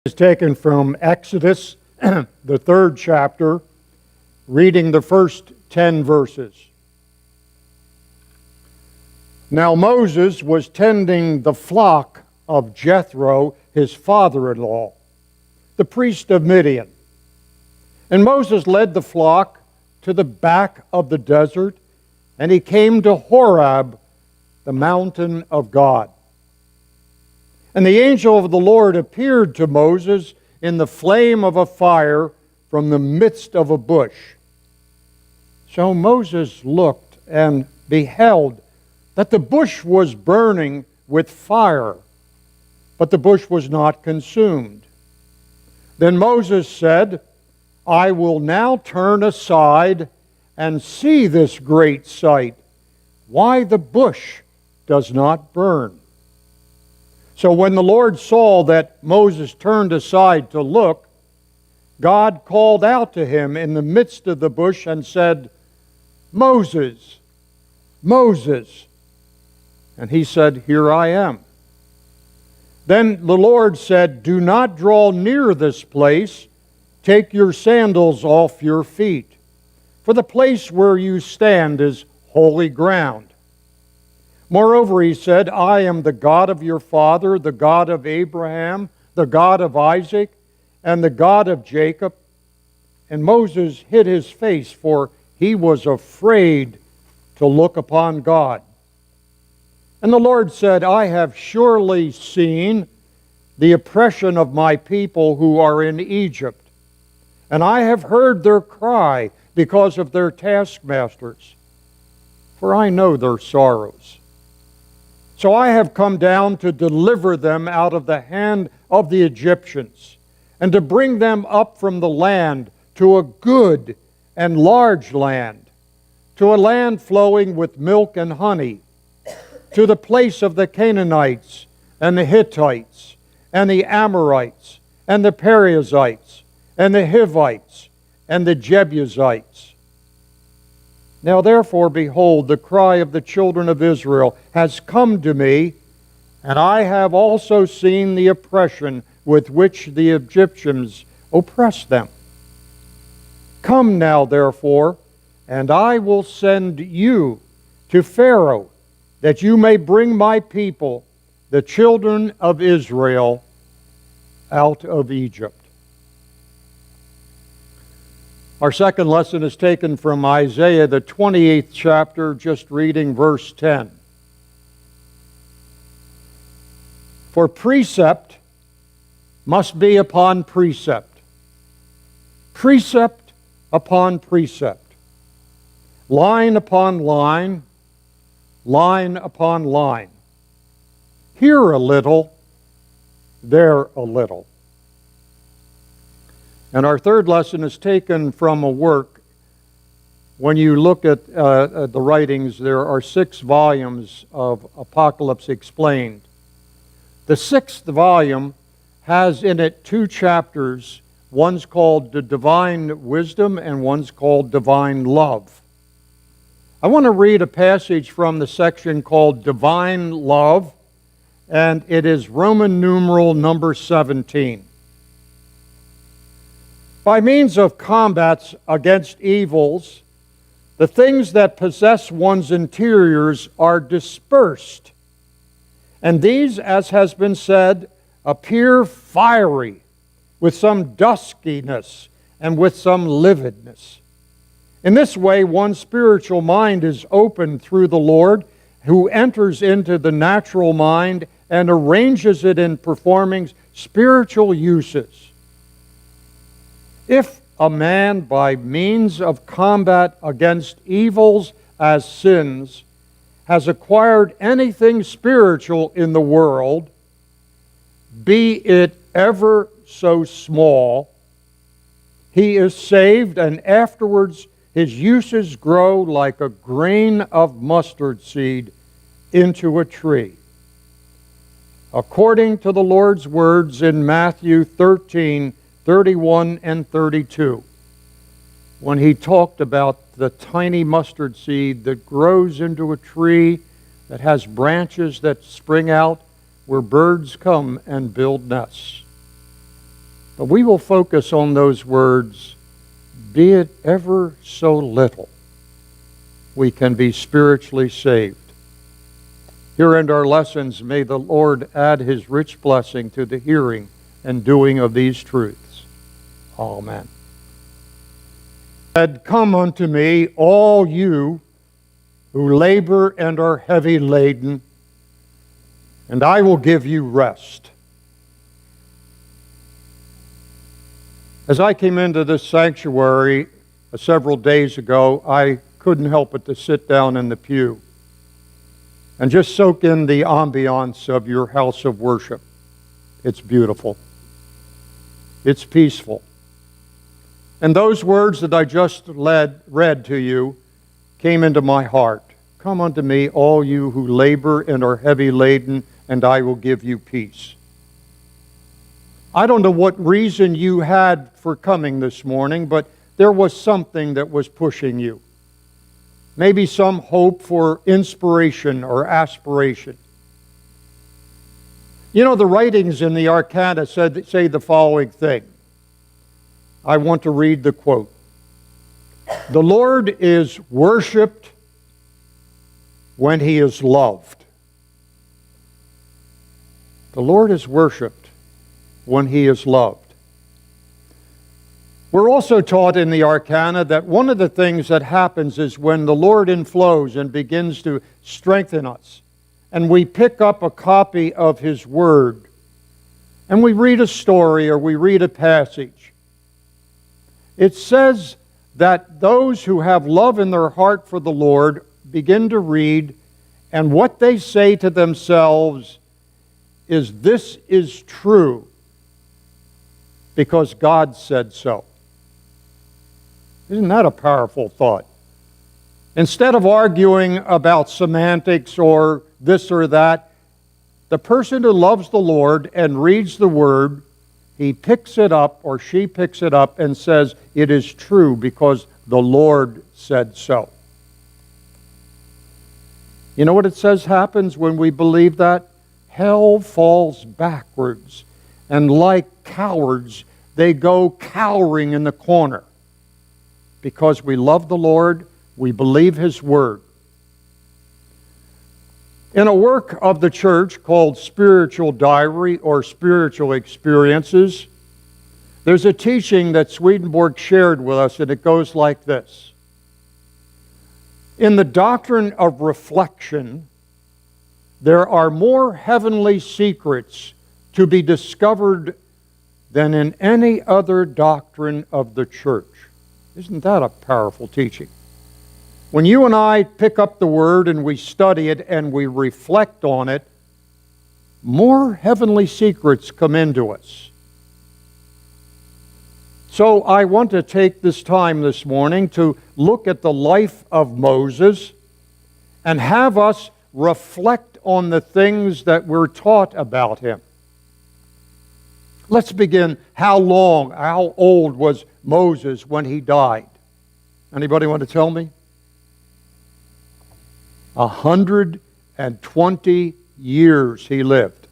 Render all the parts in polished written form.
Is taken from Exodus, the 3rd chapter, reading the first 10 verses. Now Moses was tending the flock of Jethro, his father-in-law, the priest of Midian. And Moses led the flock to the back of the desert, and he came to Horeb, the mountain of God. And the angel of the Lord appeared to Moses in the flame of a fire from the midst of a bush. So Moses looked and beheld that the bush was burning with fire, but the bush was not consumed. Then Moses said, I will now turn aside and see this great sight, why the bush does not burn. So when the Lord saw that Moses turned aside to look, God called out to him in the midst of the bush and said, Moses, Moses. And he said, Here I am. Then the Lord said, Do not draw near this place. Take your sandals off your feet, for the place where you stand is holy ground. Moreover, he said, I am the God of your father, the God of Abraham, the God of Isaac, and the God of Jacob. And Moses hid his face, for he was afraid to look upon God. And the Lord said, I have surely seen the oppression of my people who are in Egypt, and I have heard their cry because of their taskmasters, for I know their sorrows. So I have come down to deliver them out of the hand of the Egyptians, and to bring them up from the land to a good and large land, to a land flowing with milk and honey, to the place of the Canaanites and the Hittites and the Amorites and the Perizzites and the Hivites and the Jebusites. Now therefore, behold, the cry of the children of Israel has come to me, and I have also seen the oppression with which the Egyptians oppress them. Come now, therefore, and I will send you to Pharaoh, that you may bring my people, the children of Israel, out of Egypt. Our second lesson is taken from Isaiah, the 28th chapter, just reading verse 10. For precept must be upon precept, precept upon precept, line upon line, line upon line. Here a little, there a little. And our third lesson is taken from a work. When you look at the writings, there are 6 volumes of Apocalypse Explained. The 6th volume has in it 2 chapters. One's called The Divine Wisdom and one's called Divine Love. I want to read a passage from the section called Divine Love, and it is Roman numeral number 17. By means of combats against evils, the things that possess one's interiors are dispersed. And these, as has been said, appear fiery, with some duskiness and with some lividness. In this way, one's spiritual mind is opened through the Lord, who enters into the natural mind and arranges it in performing spiritual uses. If a man, by means of combat against evils as sins, has acquired anything spiritual in the world, be it ever so small, he is saved, and afterwards his uses grow like a grain of mustard seed into a tree. According to the Lord's words in Matthew 13:31 and 32, when he talked about the tiny mustard seed that grows into a tree that has branches that spring out where birds come and build nests. But we will focus on those words, be it ever so little, we can be spiritually saved. Here end our lessons. May the Lord add His rich blessing to the hearing and doing of these truths. Amen. Said, come unto me, all you who labor and are heavy laden, and I will give you rest. As I came into this sanctuary several days ago, I couldn't help but to sit down in the pew and just soak in the ambiance of your house of worship. It's beautiful. It's peaceful. And those words that I just read to you came into my heart. Come unto me, all you who labor and are heavy laden, and I will give you peace. I don't know what reason you had for coming this morning, but there was something that was pushing you. Maybe some hope for inspiration or aspiration. You know, the writings in the Arcana say the following thing. I want to read the quote. The Lord is worshipped when He is loved. The Lord is worshipped when He is loved. We're also taught in the Arcana that one of the things that happens is when the Lord inflows and begins to strengthen us, and we pick up a copy of His Word, and we read a story or we read a passage, it says that those who have love in their heart for the Lord begin to read, and what they say to themselves is, this is true because God said so. Isn't that a powerful thought? Instead of arguing about semantics or this or that, the person who loves the Lord and reads the Word, he picks it up or she picks it up and says, it is true because the Lord said so. You know what it says happens when we believe that? Hell falls backwards, and like cowards, they go cowering in the corner. Because we love the Lord, we believe His Word. In a work of the church called Spiritual Diary or Spiritual Experiences, there's a teaching that Swedenborg shared with us, and it goes like this. In the doctrine of reflection, there are more heavenly secrets to be discovered than in any other doctrine of the church. Isn't that a powerful teaching? When you and I pick up the Word and we study it and we reflect on it, more heavenly secrets come into us. So I want to take this time this morning to look at the life of Moses and have us reflect on the things that we're taught about him. Let's begin. How old was Moses when he died? Anybody want to tell me? 120 years he lived.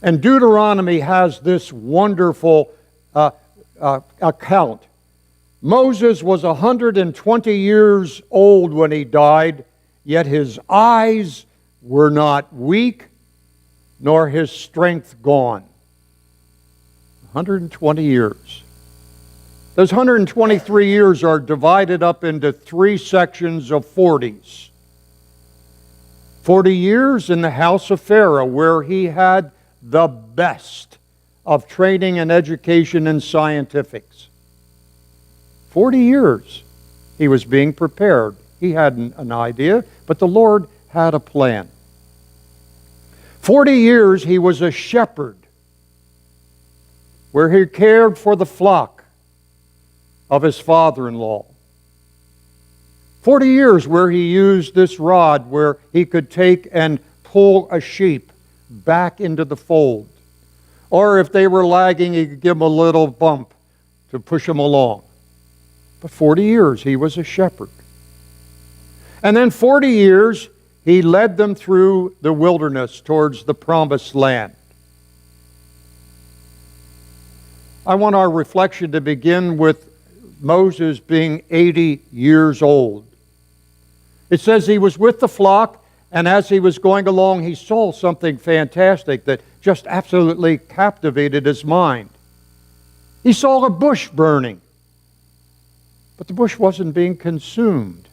And Deuteronomy has this wonderful account. Moses was 120 years old when he died, yet his eyes were not weak, nor his strength gone. 120 years. Those 123 years are divided up into 3 sections of 40s. 40 years in the house of Pharaoh, where he had the best of training and education and scientifics. 40 years he was being prepared. He had an idea, but the Lord had a plan. 40 years he was a shepherd, where he cared for the flock of his father-in-law. 40 years where he used this rod where he could take and pull a sheep back into the fold. Or if they were lagging, he could give them a little bump to push them along. But 40 years he was a shepherd. And then 40 years he led them through the wilderness towards the promised land. I want our reflection to begin with Moses being 80 years old. It says he was with the flock, and as he was going along, he saw something fantastic that just absolutely captivated his mind. He saw a bush burning, but the bush wasn't being consumed.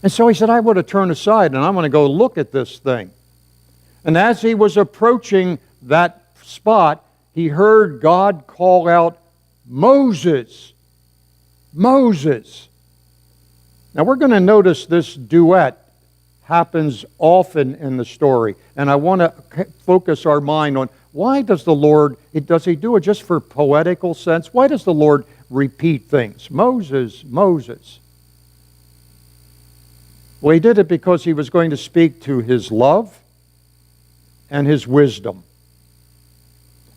And so he said, I want to turn aside and I'm going to go look at this thing. And as he was approaching that spot, he heard God call out, Moses, Moses. Now we're going to notice this duet happens often in the story. And I want to focus our mind on why does the Lord, does he do it just for poetical sense? Why does the Lord repeat things? Moses, Moses. Well, he did it because he was going to speak to his love and his wisdom.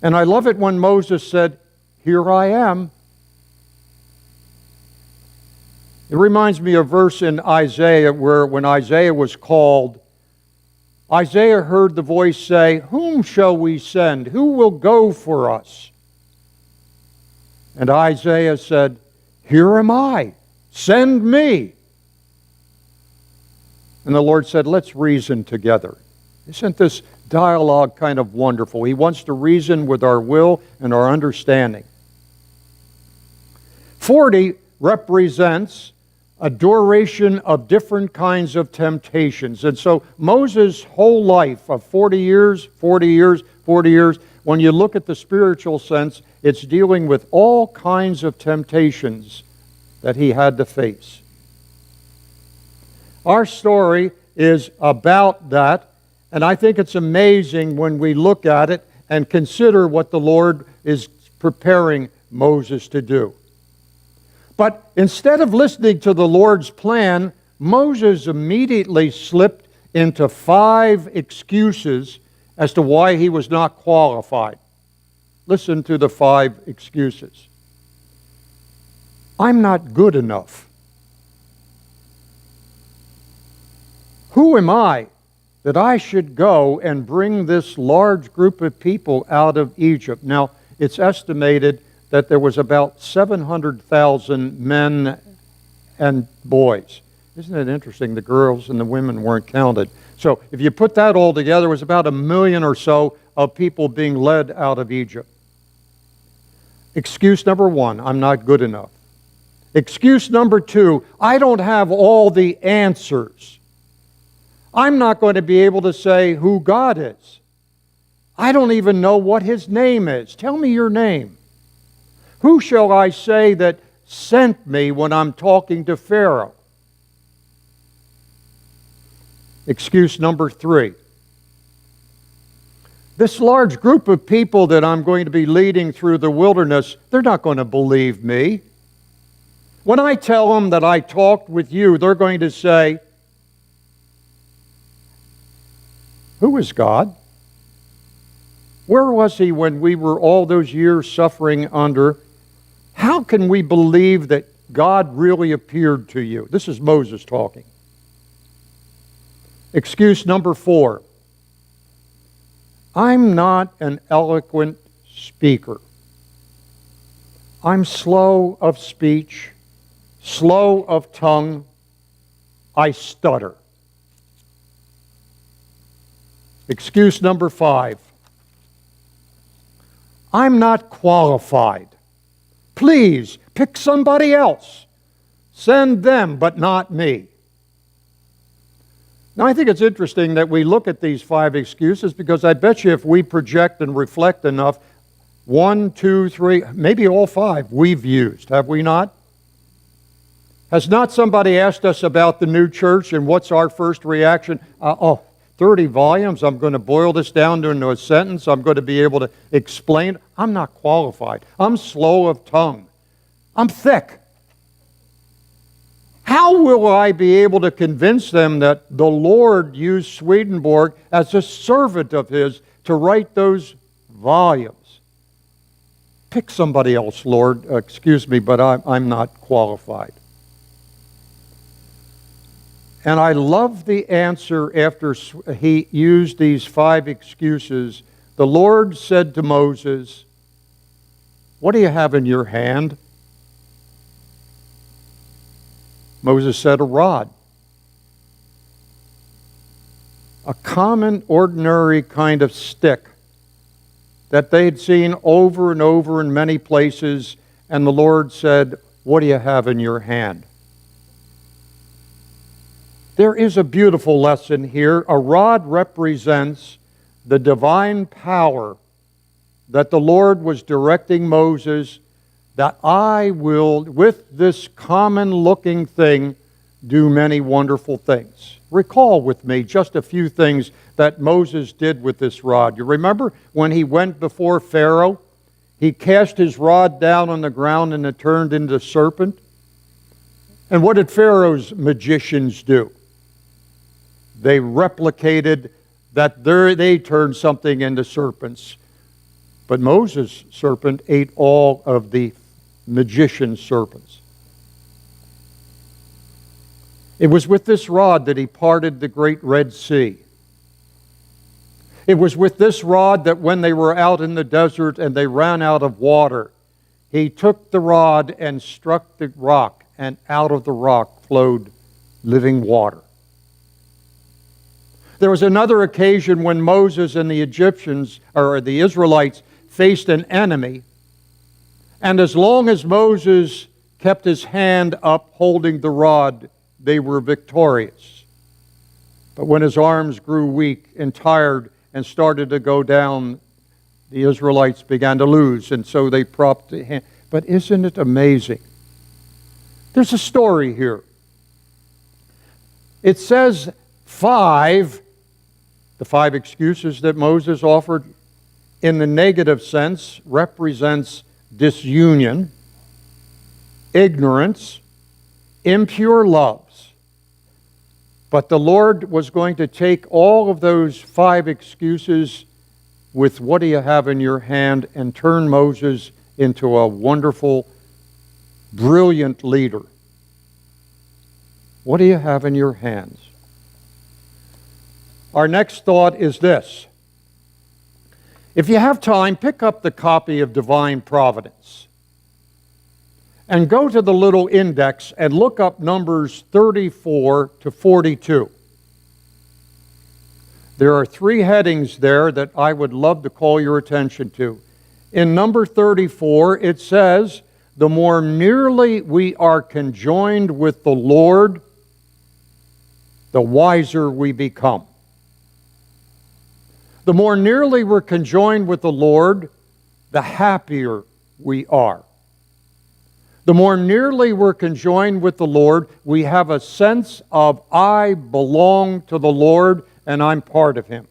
And I love it when Moses said, here I am. It reminds me of a verse in Isaiah where when Isaiah was called, Isaiah heard the voice say, whom shall we send? Who will go for us? And Isaiah said, here am I. Send me. And the Lord said, let's reason together. Isn't this dialogue kind of wonderful? He wants to reason with our will and our understanding. 40 represents a duration of different kinds of temptations. And so Moses' whole life of 40 years, 40 years, 40 years, when you look at the spiritual sense, it's dealing with all kinds of temptations that he had to face. Our story is about that, and I think it's amazing when we look at it and consider what the Lord is preparing Moses to do. But instead of listening to the Lord's plan, Moses immediately slipped into 5 excuses as to why he was not qualified. Listen to the 5 excuses. I'm not good enough. Who am I that I should go and bring this large group of people out of Egypt? Now, it's estimated that there was about 700,000 men and boys. Isn't it interesting? The girls and the women weren't counted. So if you put that all together, it was about 1 million or so of people being led out of Egypt. Excuse number 1, I'm not good enough. Excuse number 2, I don't have all the answers. I'm not going to be able to say who God is. I don't even know what His name is. Tell me your name. Who shall I say that sent me when I'm talking to Pharaoh? Excuse number 3. This large group of people that I'm going to be leading through the wilderness, they're not going to believe me. When I tell them that I talked with you, they're going to say, who is God? Where was He when we were all those years suffering under? How can we believe that God really appeared to you? This is Moses talking. Excuse number 4. I'm not an eloquent speaker. I'm slow of speech, slow of tongue. I stutter. Excuse number 5. I'm not qualified. Please, pick somebody else. Send them, but not me. Now, I think it's interesting that we look at these 5 excuses because I bet you if we project and reflect enough, 1, 2, 3, maybe all 5 we've used, have we not? Has not somebody asked us about the new church and what's our first reaction? 30 volumes, I'm going to boil this down into a sentence, I'm going to be able to explain. I'm not qualified. I'm slow of tongue. I'm thick. How will I be able to convince them that the Lord used Swedenborg as a servant of His to write those volumes? Pick somebody else, Lord. Excuse me, but I'm not qualified. And I love the answer after he used these 5 excuses. The Lord said to Moses, "What do you have in your hand?" Moses said, "A rod." A common, ordinary kind of stick that they'd seen over and over in many places, and the Lord said, "What do you have in your hand?" There is a beautiful lesson here. A rod represents the divine power that the Lord was directing Moses, that I will, with this common-looking thing, do many wonderful things. Recall with me just a few things that Moses did with this rod. You remember when he went before Pharaoh? He cast his rod down on the ground and it turned into a serpent. And what did Pharaoh's magicians do? They replicated that they turned something into serpents. But Moses' serpent ate all of the magician's serpents. It was with this rod that he parted the great Red Sea. It was with this rod that when they were out in the desert and they ran out of water, he took the rod and struck the rock, and out of the rock flowed living water. There was another occasion when Moses and the Egyptians, or the Israelites, faced an enemy, and as long as Moses kept his hand up holding the rod, they were victorious. But when his arms grew weak and tired and started to go down, the Israelites began to lose, and so they propped the hand. But isn't it amazing? There's a story here. It says the five excuses that Moses offered in the negative sense represents disunion, ignorance, impure loves. But the Lord was going to take all of those 5 excuses with "what do you have in your hand" and turn Moses into a wonderful, brilliant leader. What do you have in your hands? Our next thought is this. If you have time, pick up the copy of Divine Providence and go to the little index and look up Numbers 34 to 42. There are 3 headings there that I would love to call your attention to. In number 34, it says, "The more nearly we are conjoined with the Lord, the wiser we become." The more nearly we're conjoined with the Lord, the happier we are. The more nearly we're conjoined with the Lord, we have a sense of I belong to the Lord and I'm part of Him.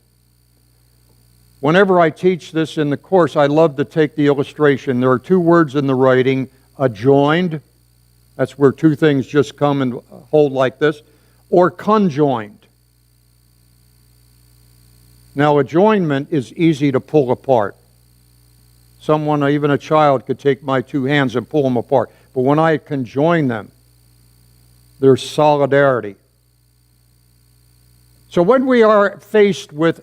Whenever I teach this in the course, I love to take the illustration. There are 2 words in the writing, adjoined, that's where 2 things just come and hold like this, or conjoined. Now, adjoinment is easy to pull apart. Someone, even a child, could take my 2 hands and pull them apart. But when I conjoin them, there's solidarity. So when we are faced with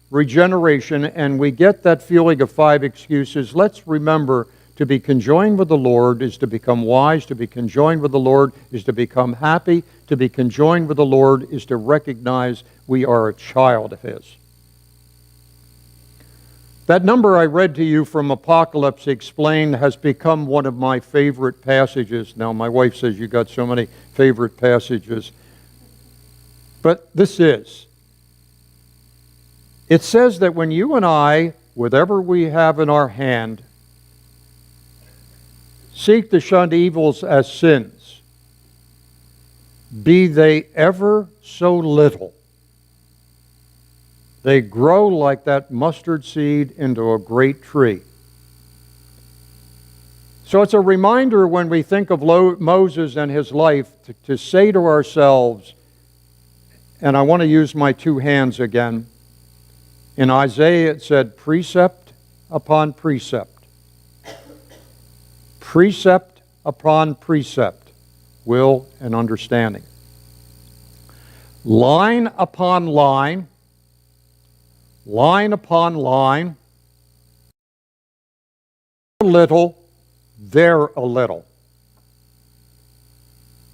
regeneration and we get that feeling of 5 excuses, let's remember to be conjoined with the Lord is to become wise. To be conjoined with the Lord is to become happy. To be conjoined with the Lord is to recognize we are a child of His. That number I read to you from Apocalypse Explained has become one of my favorite passages. Now, my wife says you got so many favorite passages. But this is. It says that when you and I, whatever we have in our hand, seek to shun evils as sins, be they ever so little, they grow like that mustard seed into a great tree. So it's a reminder when we think of Moses and his life to say to ourselves, and I want to use my 2 hands again. In Isaiah it said precept upon precept. Precept upon precept, will and understanding. Line upon line, line upon line, little there a little.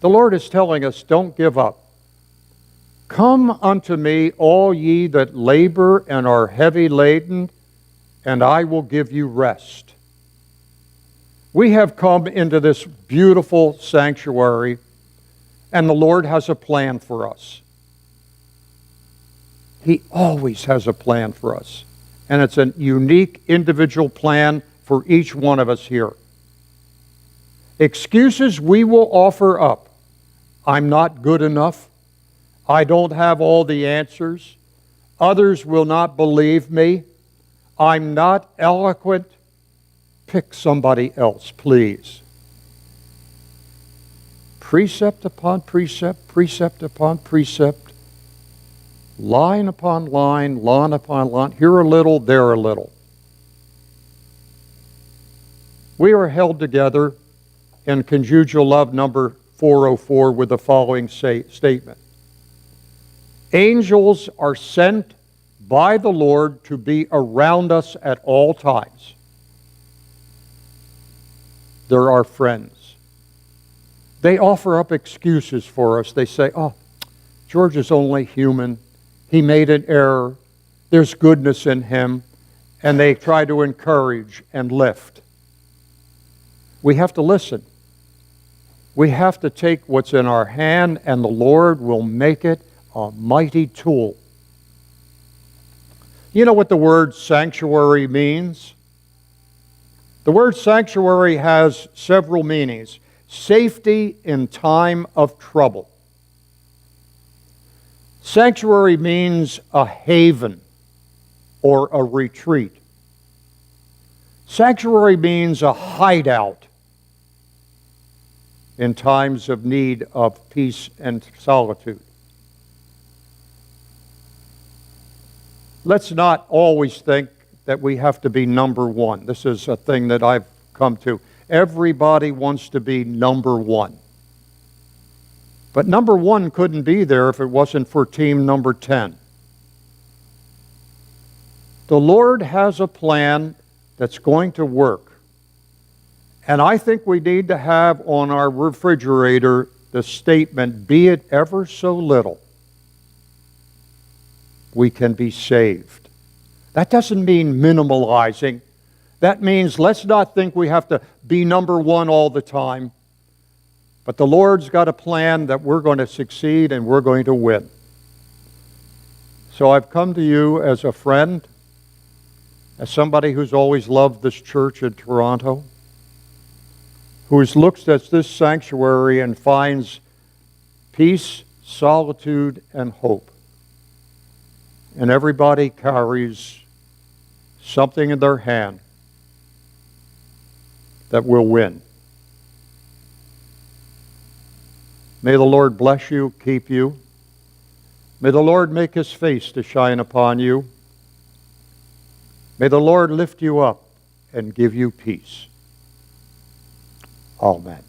The Lord is telling us, don't give up. Come unto me, all ye that labor and are heavy laden, and I will give you rest. We have come into this beautiful sanctuary, and the Lord has a plan for us. He always has a plan for us. And it's a unique individual plan for each one of us here. Excuses we will offer up. I'm not good enough. I don't have all the answers. Others will not believe me. I'm not eloquent. Pick somebody else, please. Precept upon precept, precept upon precept, line upon line, line upon line, here a little, there a little. We are held together in conjugal love number 404 with the following statement. Angels are sent by the Lord to be around us at all times. They're our friends. They offer up excuses for us. They say, oh, George is only human. He made an error. There's goodness in him. And they try to encourage and lift. We have to listen. We have to take what's in our hand, and the Lord will make it a mighty tool. You know what the word sanctuary means? The word sanctuary has several meanings. Safety in time of trouble. Sanctuary means a haven or a retreat. Sanctuary means a hideout in times of need of peace and solitude. Let's not always think that we have to be number one. This is a thing that I've come to. Everybody wants to be number one. But number one couldn't be there if it wasn't for team number 10. The Lord has a plan that's going to work. And I think we need to have on our refrigerator the statement, be it ever so little, we can be saved. That doesn't mean minimalizing. That means let's not think we have to be number one all the time. But the Lord's got a plan that we're going to succeed and we're going to win. So I've come to you as a friend, as somebody who's always loved this church in Toronto, who looks at this sanctuary and finds peace, solitude, and hope. And everybody carries something in their hand that will win. May the Lord bless you, keep you. May the Lord make his face to shine upon you. May the Lord lift you up and give you peace. Amen.